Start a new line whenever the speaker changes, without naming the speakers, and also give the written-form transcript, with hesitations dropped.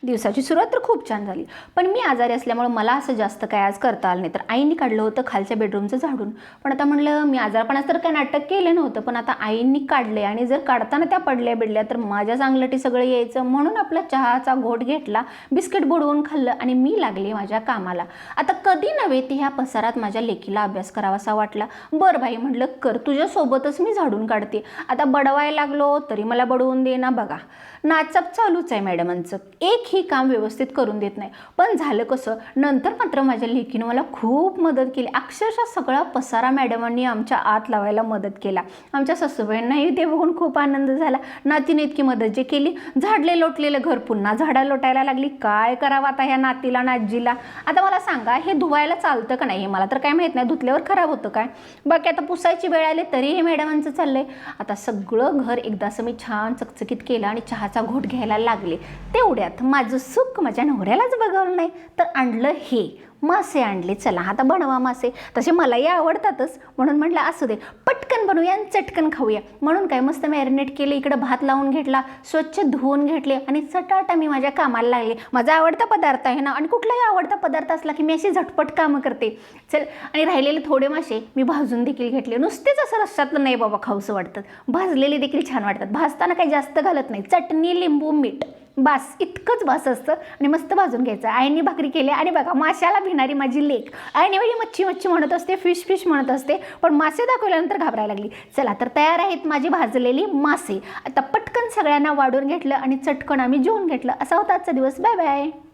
दिवसाची सुरुवात तर खूप छान झाली. पण मी आजारी असल्यामुळे मला असं जास्त काय आज करता आलं नाही. तर आईनी काढलं होतं खालच्या बेडरूमचं झाडून. पण आता म्हणलं मी आजारपणात तर काय नाटक केलं नव्हतं, पण आता आईंनी काढले आणि जर काढताना त्या पडल्या बिडल्या तर माझ्याच अंगलटी सगळं यायचं. म्हणून आपला चहाचा घोट घेतला, बिस्किट बुडवून खाल्लं आणि मी लागले माझ्या कामाला. आता कधी नव्हे ते ह्या पसारात माझ्या लेकीला अभ्यास करावासा वाटला. बरं बाई म्हटलं, कर, तुझ्यासोबतच मी झाडून काढते. आता बडवायला लागलो तरी मला बडवून दे ना. बघा, नाचप चालूच आहे मॅडमांचं, एकही काम व्यवस्थित करून देत नाही. पण झालं कसं, नंतर मात्र माझ्या लेकीनं मला खूप मदत केली. अक्षरशः सगळा पसारा मॅडमांनी आमच्या आत लावायला मदत केला. आमच्या सासूबाईंनाही ते बघून खूप आनंद झाला. नातीने इतकी मदत जे केली, झाडले लोटलेलं घर पुन्हा झाडा लोटायला लागली. काय करावं आता ह्या नातीला ना आजीला. आता मला सांगा, हे धुवायला चालतं का नाही हे मला तर काय माहीत नाही. धुतल्यावर खराब होतं काय. बाकी आता पुसायची वेळ आली तरी हे मॅडमांचं चाललंय. आता सगळं घर एकदाचं मी छान चकचकीत केलं आणि चहाचा घोट घ्यायला लागले. तेवढ्यात माझं सुख माझ्या नवऱ्यालाच बघवलं नाही, तर आणलं हे मासे आणले. चला आता बनवा मासे. तसे मलाही आवडतातच, म्हणून म्हटलं असू दे, पटकन बनवूया आणि चटकन खाऊया. म्हणून काय मस्त मॅरिनेट केले, इकडं भात लावून घेतला, स्वच्छ धुवून घेतले आणि चटाटा मी माझ्या कामाला लागले. माझा आवडता पदार्थ आहे ना, आणि कुठलाही आवडता पदार्थ असला की मी अशी झटपट कामं करते. चल, आणि राहिलेले थोडे मासे मी भाजून देखील घेतले. नुसतेच असं रश्श्यातलं नाही बाबा खाऊसं वाटतं, भाजलेले देखील छान वाटतात. भाजताना काही जास्त घालत नाही, चटणी, लिंबू, मीठ, बास, इतकंच बास असतं. आणि मस्त भाजून घ्यायचं. आईने भाकरी केली आणि बघा, माशाला भिणारी माझी लेक. आईने वेळी मच्छी मच्छी म्हणत असते, फिश फिश म्हणत असते, पण मासे दाखवल्यानंतर घाबरायला लागली. चला तर तयार आहेत माझी भाजलेली मासे. आता पटकन सगळ्यांना वाढून घेतलं आणि चटकन आम्ही जेवून घेतलं. असा होता आजचा दिवस. Bye bye.